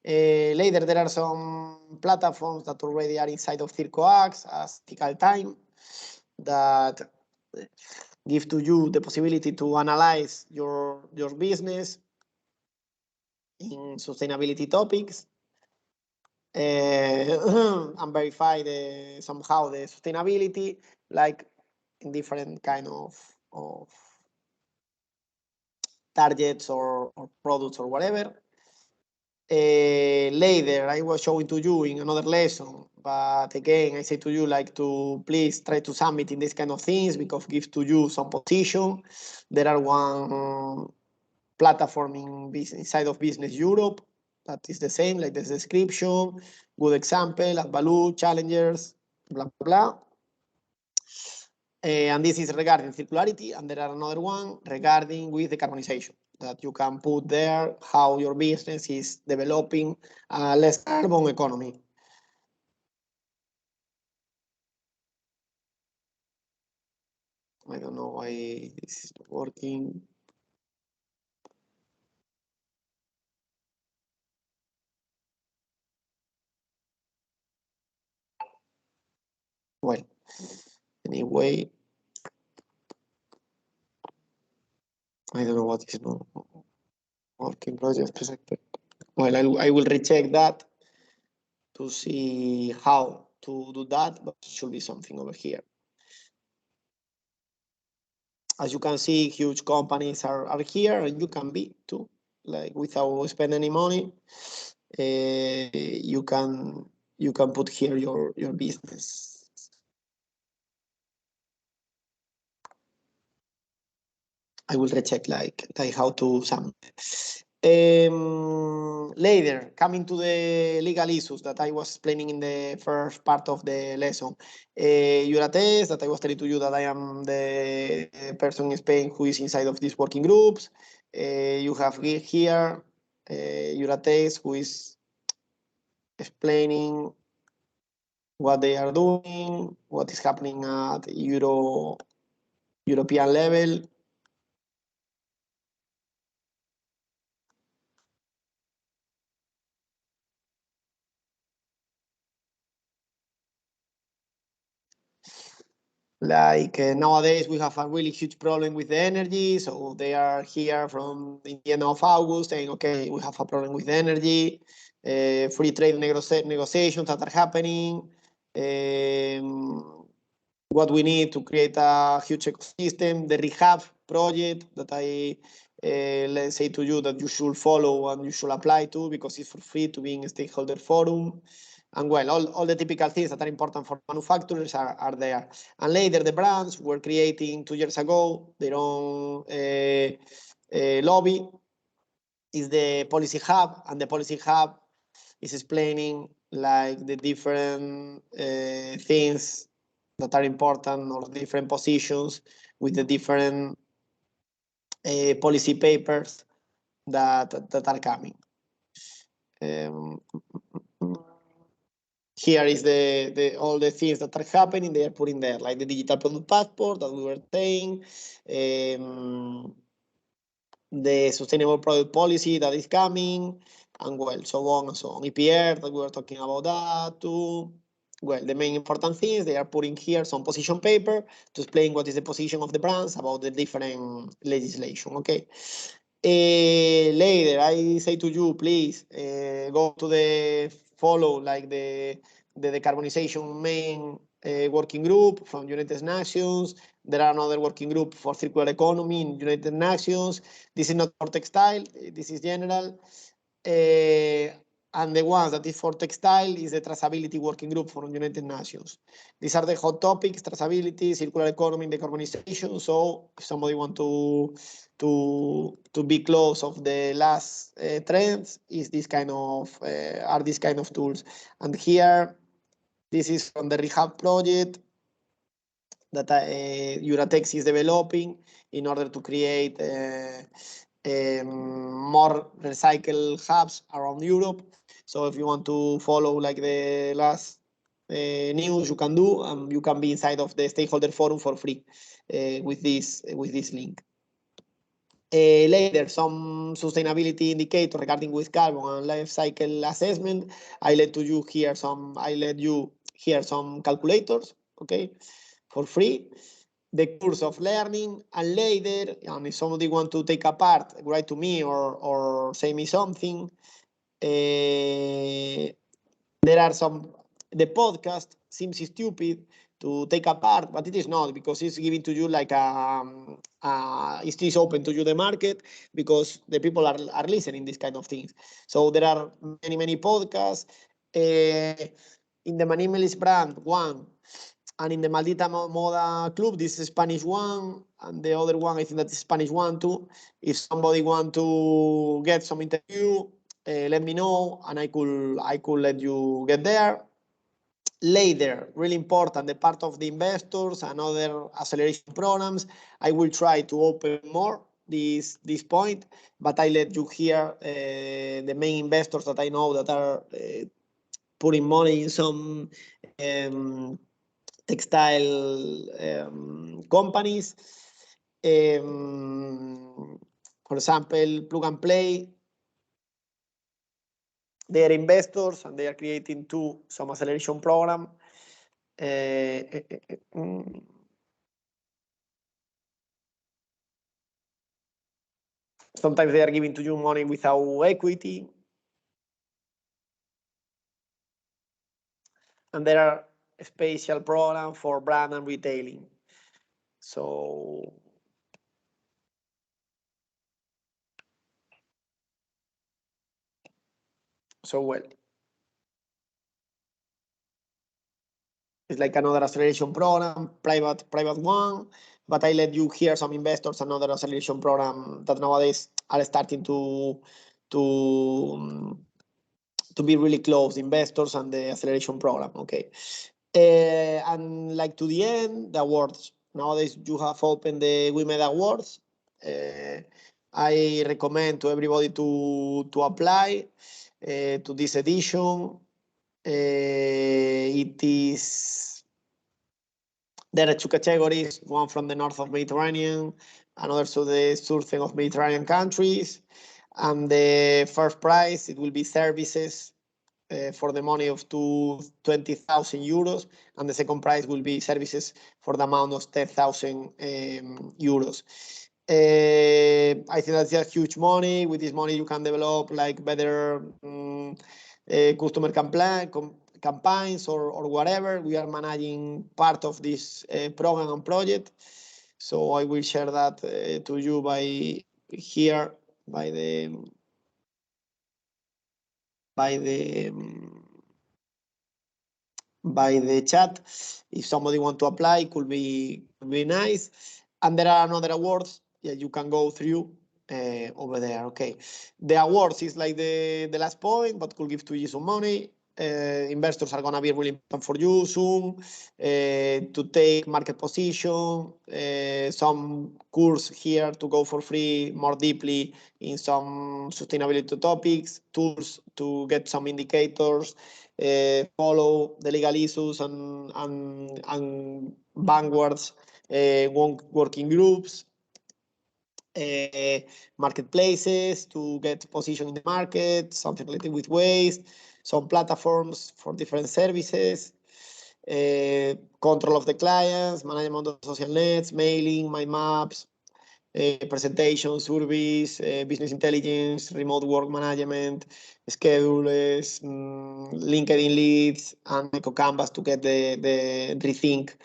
Later, there are some platforms that already are inside of CirCoAX as Critical Time that give to you the possibility to analyze your business in sustainability topics and verify somehow the sustainability, like in different kind of targets or products or whatever. Later, I was showing to you in another lesson, but again, I say to you like to please try to submit in this kind of things because gives to you some position. There are one platform inside of Business Europe that is the same, like the description, good example, at value, challengers, blah, blah. And this is regarding circularity, and there are another one regarding with decarbonization that you can put there how your business is developing a less carbon economy. I don't know why this is not working. Well, anyway, I don't know what is not working project. Well, I will recheck that to see how to do that, but it should be something over here. As you can see, huge companies are here, and you can be too, like without spending any money. You can put here your business. I will recheck like how to sum. Later, coming to the legal issues that I was explaining in the first part of the lesson. Eurates, that I was telling to you that I am the person in Spain who is inside of these working groups. You have here Eurates, who is explaining what they are doing, what is happening at European level. Like nowadays, we have a really huge problem with the energy. So they are here from the end of August saying, okay, we have a problem with the energy, free trade negotiations that are happening, what we need to create a huge ecosystem, the rehab project that I let's say to you that you should follow and you should apply to because it's for free to be in a stakeholder forum. And well, all the typical things that are important for manufacturers are there. And later, the brands were creating 2 years ago their own lobby. Is the policy hub, and the policy hub is explaining like the different things that are important or different positions with the different policy papers that are coming. Here is all the things that are happening. They are putting there, like the digital product passport that we were saying, the sustainable product policy that is coming, and well, so on and so on. EPR that we were talking about that too. Well, the main important things, they are putting here some position paper to explain what is the position of the brands about the different legislation, okay? Later, I say to you, please go to the follow like the decarbonization main working group from United Nations. There are another working group for circular economy in United Nations. This is not for textile, this is general. And the ones that is for textile is the traceability working group from United Nations. These are the hot topics: traceability, circular economy, decarbonization. So if somebody want to be close of the last trends, is this kind of are these kind of tools. And here, this is from the rehab project that Euratex is developing in order to create more recycle hubs around Europe. So if you want to follow like the last news, you can do, and you can be inside of the stakeholder forum for free with this link. Later, some sustainability indicator regarding with carbon and life cycle assessment. I let you hear some calculators, okay, for free. The course of learning, and later, and if somebody want to take a part, write to me or say me something. There are the podcast seems stupid to take apart, but it is not, because it's giving to you like it is open to you the market because the people are listening these kind of things. So there are many podcasts. In the Minimalist brand, one, and in the Maldita Moda Club, this is Spanish one, and the other one, I think that's Spanish one too. If somebody want to get some interview, let me know, and I could let you get there. Later, really important, the part of the investors and other acceleration programs. I will try to open more this point, but I let you hear the main investors that I know that are putting money in some textile companies. For example, Plug and Play. They are investors and they are creating some acceleration program. Sometimes they are giving to you money without equity. And there are a special program for brand and retailing. So well. It's like another acceleration program, private one. but I let you hear some investors, another acceleration program that nowadays are starting to be really close, investors and the acceleration program. Okay. And like to the end, the awards. Nowadays you have opened the WeMed Awards. I recommend to everybody to apply to this edition. It is, there are two categories, one from the north of Mediterranean, another to the southern of Mediterranean countries. And the first prize, it will be services for the money of 20,000 euros, and the second prize will be services for the amount of 10,000 euros. I think that's just huge money. With this money, you can develop like better customer campaigns or whatever. We are managing part of this program and project, so I will share that to you by here by the chat. If somebody want to apply, it could be nice. And there are another awards that you can go through over there. Okay, the awards is like the last point, but could give to you some money. Investors are gonna be really important for you soon to take market position. Some course here to go for free more deeply in some sustainability topics, tools to get some indicators, follow the legal issues and vanguards, working groups, marketplaces to get position in the market, something related with waste, some platforms for different services, control of the clients, management of social nets, mailing, mind maps, presentation, surveys, business intelligence, remote work management, schedules, LinkedIn leads, and Eco Canvas to get the rethink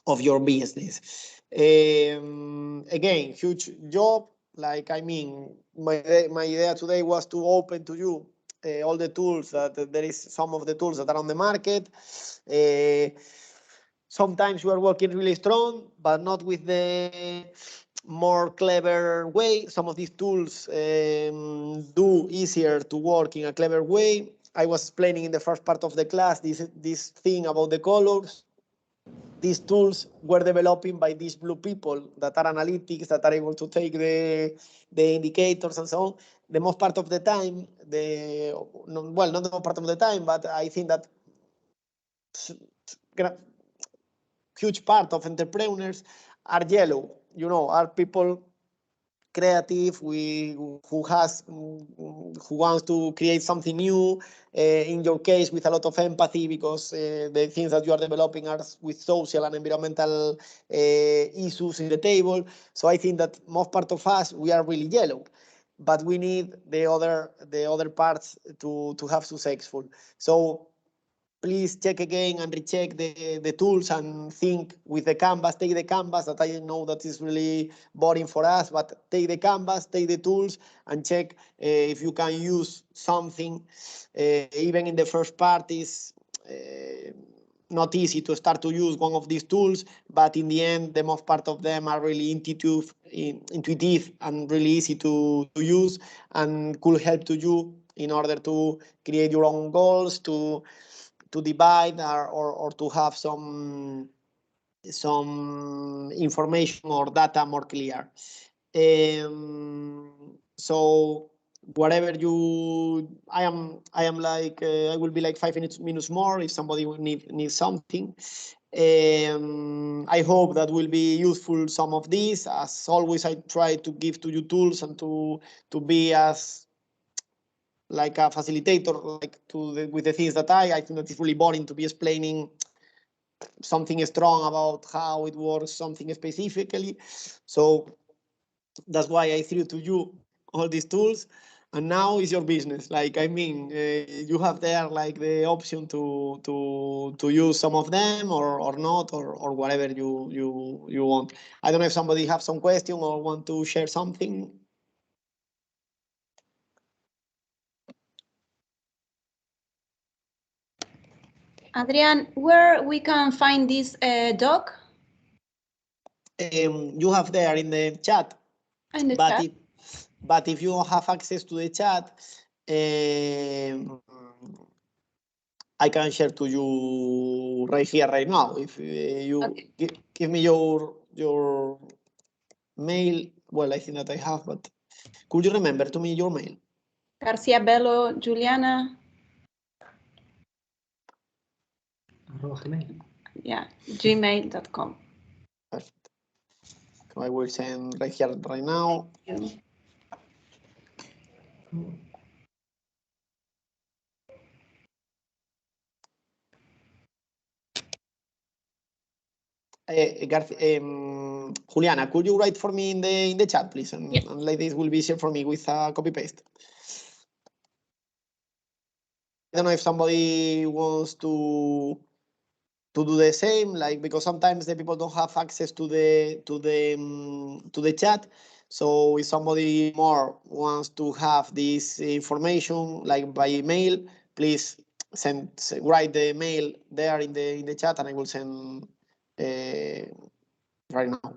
of your business. Again, huge job. Like, I mean, my idea today was to open to you all the tools that there is, some of the tools that are on the market. Sometimes you are working really strong, but not with the more clever way. Some of these tools do easier to work in a clever way. I was explaining in the first part of the class this thing about the colors. These tools were developing by these blue people that are analytics, that are able to take the indicators and so on. The most part of the time, well, not the most part of the time, but I think that huge part of entrepreneurs are yellow, are people creative, who wants to create something new, in your case with a lot of empathy, because the things that you are developing are with social and environmental issues in the table. So I think that most part of us, we are really yellow, but we need the other parts to have successful. So please check again and recheck the tools and think with the canvas, take the canvas, that I know that is really boring for us, but take the canvas, take the tools and check if you can use something. Even in the first part is not easy to start to use one of these tools, but in the end, the most part of them are really intuitive and really easy to use, and could help to you in order to create your own goals, to divide or to have some information or data more clear. So whatever I am like, I will be like 5 minutes more if somebody will need something. I hope that will be useful, some of these. As always, I try to give to you tools and to be as like a facilitator, like with the things that I think that it's really boring to be explaining something strong about how it works, something specifically. So that's why I threw to you all these tools, and now is your business. Like, I mean, you have there like the option to use some of them or not, or whatever you want. I don't know if somebody have some question or want to share something. Adrian, where we can find this doc? You have there in the chat. In the chat. But if you don't have access to the chat, I can share to you right here, right now. If you give me your mail, well, I think that I have, but could you remember to me your mail? Garcia Bello, Juliana. Yeah, gmail.com. Perfect. So I will send right here, right now. Juliana, could you write for me in the chat, please? And like this will be easier for me with a copy paste. I don't know if somebody wants to do the same, like, because sometimes the people don't have access to the chat. So if somebody more wants to have this information, like by email, please write the mail there in the chat, and I will send right now.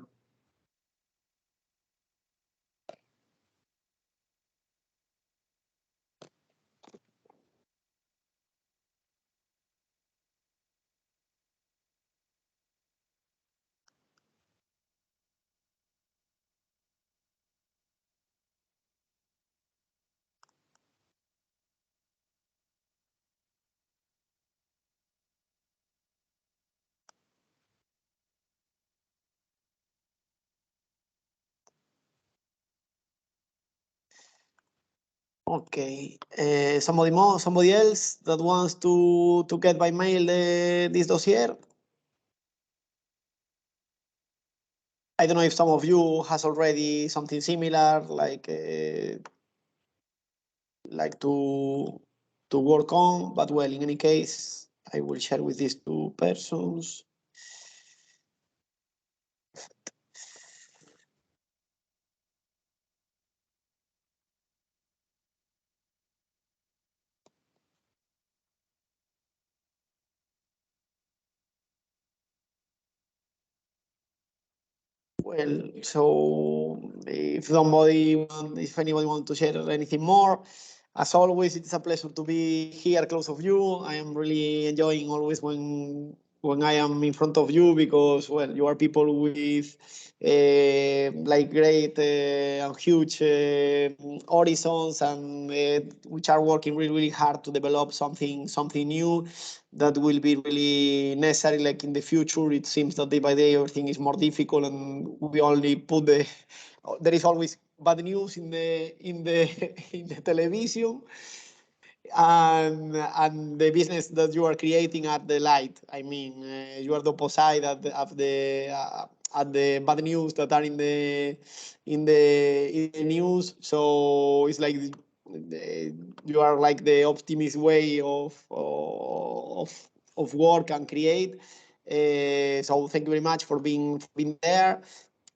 Okay, somebody else that wants to get by mail this dossier? I don't know if some of you has already something similar, like to work on, but well, in any case, I will share with these two persons. Well, so if anybody wants to share anything more, as always, it's a pleasure to be here close of you. I am really enjoying always when I am in front of you, because, well, you are people with like great and huge horizons, and which are working really hard to develop something new that will be really necessary. Like in the future, it seems that day by day everything is more difficult, and we only put there is always bad news in the in the television, and the business that you are creating at the light. I mean, you are the opposite at the bad news that are in the news. So it's like you are like the optimist way of work and create. So thank you very much for being there.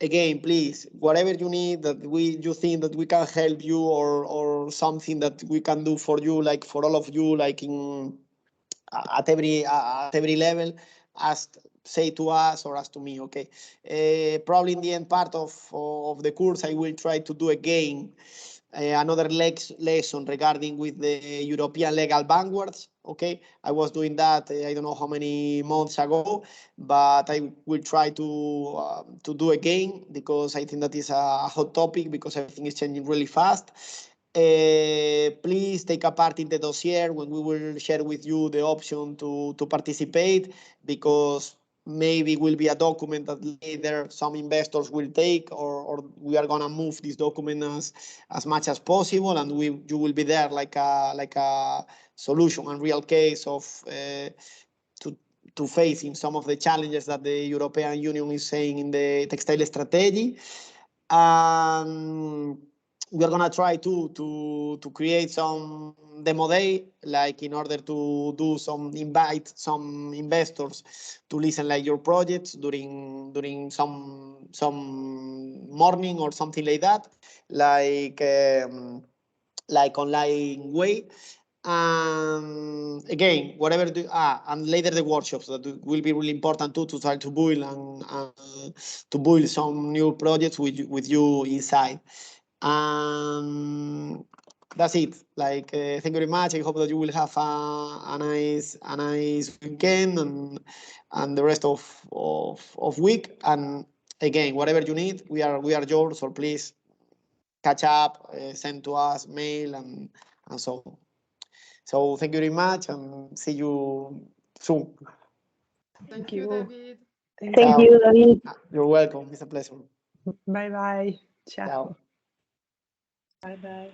Again, please, whatever you need that you think that we can help you, or something that we can do for you, like for all of you, like at every level, say to us or ask to me. Okay. Probably in the end part of the course, I will try to do again another lesson regarding with the European legal vanguards. Okay, I was doing that I don't know how many months ago, but I will try to do again, because I think that is a hot topic, because everything is changing really fast. Please take a part in the dossier when we will share with you the option to participate, because maybe will be a document that later some investors will take, or we are gonna move this document as much as possible, and you will be there like a solution and real case of to facing some of the challenges that the European Union is saying in the textile strategy. We are gonna try to create some demo day, like in order to invite some investors to listen like your projects during some morning or something like that, like online way. Again, whatever and later the workshops that will be really important too, to try to build and to build some new projects with you inside. That's it. Like, thank you very much. I hope that you will have a nice weekend and the rest of week. And again, whatever you need, we are yours. So please catch up, send to us mail and so on. So thank you very much and see you soon. Thank you, David. Thank you, David. You're welcome. It's a pleasure. Bye bye. Ciao. Bye bye.